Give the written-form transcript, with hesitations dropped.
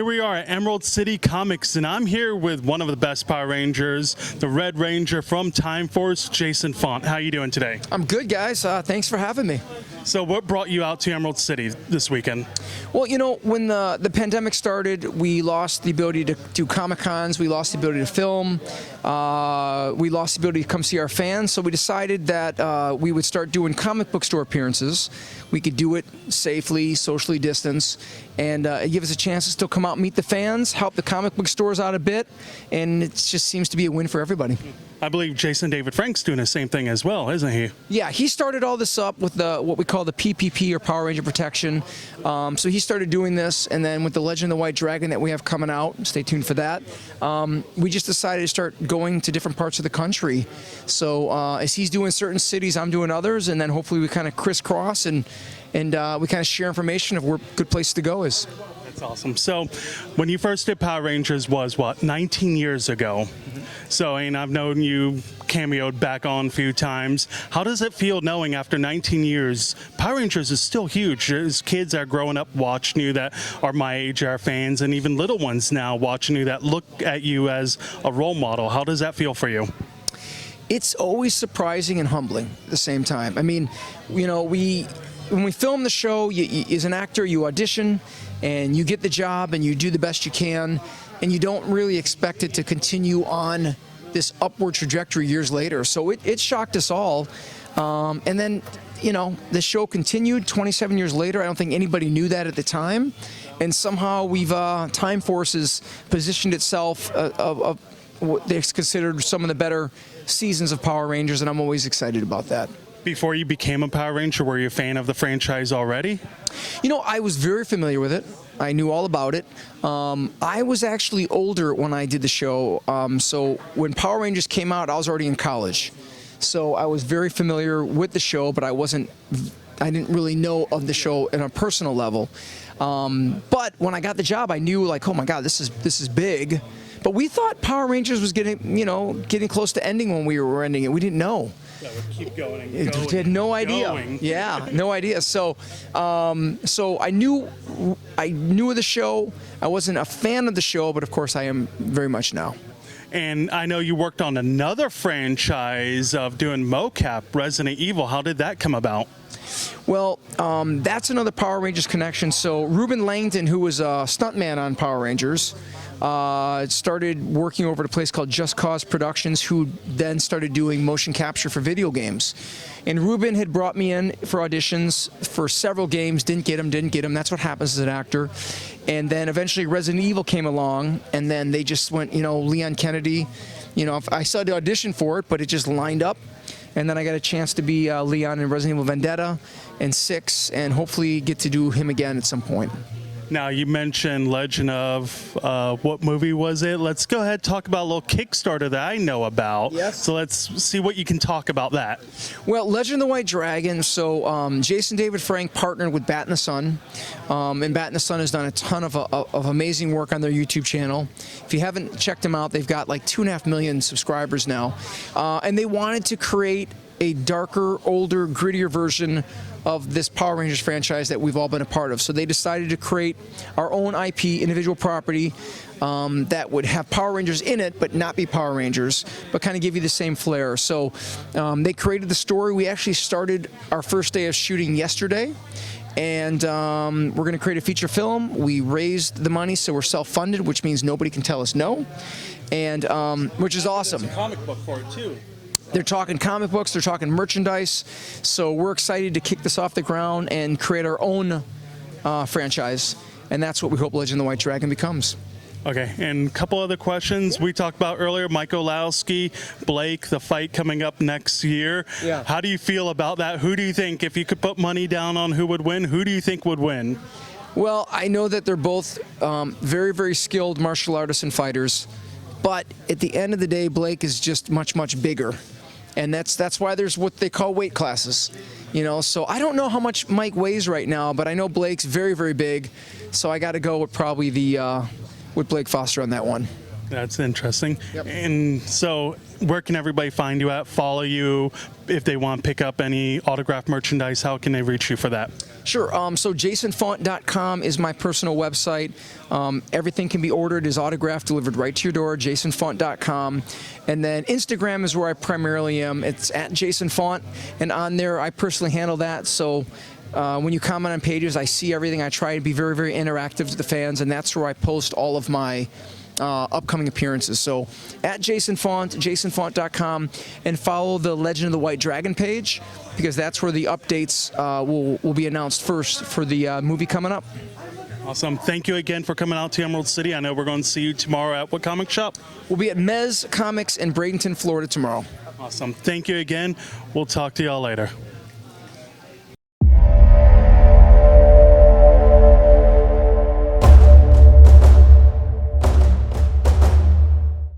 here we are at Emerald City Comics, and I'm here with one of the best Power Rangers, the Red Ranger from Time Force, Jason Faunt. How are you doing today? I'm good, guys. Thanks for having me. So what brought you out to Emerald City this weekend? Well, you know, when the pandemic started, we lost the ability to do Comic-Cons, we lost the ability to film, we lost the ability to come see our fans, so we decided that we would start doing comic book store appearances. We could do it safely, socially distanced, and give us a chance to still come out and meet the fans, help the comic book stores out a bit, and it just seems to be a win for everybody. I believe Jason David Frank's doing the same thing as well, isn't he? Yeah, he started all this up with what we call the PPP, or Power Ranger Protection. So he started doing this, and then with the Legend of the White Dragon that we have coming out, stay tuned for that, we just decided to start going to different parts of the country. So as he's doing certain cities, I'm doing others, and then hopefully we kind of crisscross and we kind of share information of where good places to go is. That's awesome. So when you first did Power Rangers was, what, 19 years ago? So, and I've known you cameoed back on a few times. How does it feel knowing after 19 years, Power Rangers is still huge? There's kids that are growing up watching you that are my age, are fans, and even little ones now watching you that look at you as a role model. How does that feel for you? It's always surprising and humbling at the same time. I mean, you know, when we film the show, as an actor, you audition and you get the job and you do the best you can, and you don't really expect it to continue on this upward trajectory years later. So it shocked us all. And then, you know, the show continued 27 years later. I don't think anybody knew that at the time. And somehow we've, Time Force has positioned itself of what they considered some of the better seasons of Power Rangers, and I'm always excited about that. Before you became a Power Ranger, were you a fan of the franchise already? You know, I was very familiar with it. I knew all about it. I was actually older when I did the show. So when Power Rangers came out, I was already in college. So I was very familiar with the show, but I didn't really know of the show on a personal level. But when I got the job, I knew, like, oh my God, this is big. But we thought Power Rangers was getting close to ending when we were ending it. We didn't know. That would keep going and going. We had no idea. Going. Yeah, no idea. So, so I knew of the show. I wasn't a fan of the show, but of course I am very much now. And I know you worked on another franchise of doing mocap, Resident Evil. How did that come about? Well, that's another Power Rangers connection. So Ruben Langdon, who was a stuntman on Power Rangers, started working over at a place called Just Cause Productions, who then started doing motion capture for video games. And Ruben had brought me in for auditions for several games, didn't get them. That's what happens as an actor. And then eventually Resident Evil came along, and then they just went, you know, Leon Kennedy, you know, I saw the audition for it, but it just lined up. And then I got a chance to be Leon in Resident Evil Vendetta and 6, and hopefully get to do him again at some point. Now, you mentioned Legend of, what movie was it? Let's go ahead and talk about a little Kickstarter that I know about. Yes. So let's see what you can talk about that. Well, Legend of the White Dragon, so Jason David Frank partnered with Bat in the Sun, and Bat in the Sun has done a ton of amazing work on their YouTube channel. If you haven't checked them out, they've got like 2.5 million subscribers now, and they wanted to create a darker, older, grittier version of this Power Rangers franchise that we've all been a part of. So they decided to create our own IP, individual property, that would have Power Rangers in it, but not be Power Rangers, but kind of give you the same flair. So they created the story. We actually started our first day of shooting yesterday, and we're going to create a feature film. We raised the money, so we're self-funded, which means nobody can tell us no, and which is awesome. There's a comic book for it, too. They're talking comic books, they're talking merchandise, so we're excited to kick this off the ground and create our own franchise, and that's what we hope Legend of the White Dragon becomes. Okay, and a couple other questions. We talked about earlier, Mike Olowski, Blake, the fight coming up next year. Yeah. How do you feel about that? Who do you think, if you could put money down on who would win, who do you think would win? Well, I know that they're both very, very skilled martial artists and fighters, but at the end of the day, Blake is just much, much bigger. And that's why there's what they call weight classes, you know. So I don't know how much Mike weighs right now, but I know Blake's very, very big. So I got to go with probably with Blake Foster on that one. That's interesting. Yep. And so, where can everybody find you at? Follow you if they want to pick up any autographed merchandise. How can they reach you for that? Sure. So jasonfont.com is my personal website. Everything can be ordered as autographed, delivered right to your door, jasonfont.com. And then Instagram is where I primarily am. It's at jasonfont. And on there, I personally handle that. So when you comment on pages, I see everything. I try to be very, very interactive to the fans. And that's where I post all of my upcoming appearances. So at Jason Font, jasonfont.com, and follow the Legend of the White Dragon page, because that's where the updates will be announced first for the movie coming up. Awesome. Thank you again for coming out to Emerald City. I know we're going to see you tomorrow at what comic shop? We'll be at Mez Comics in Bradenton, Florida tomorrow. Awesome. Thank you again. We'll talk to y'all later.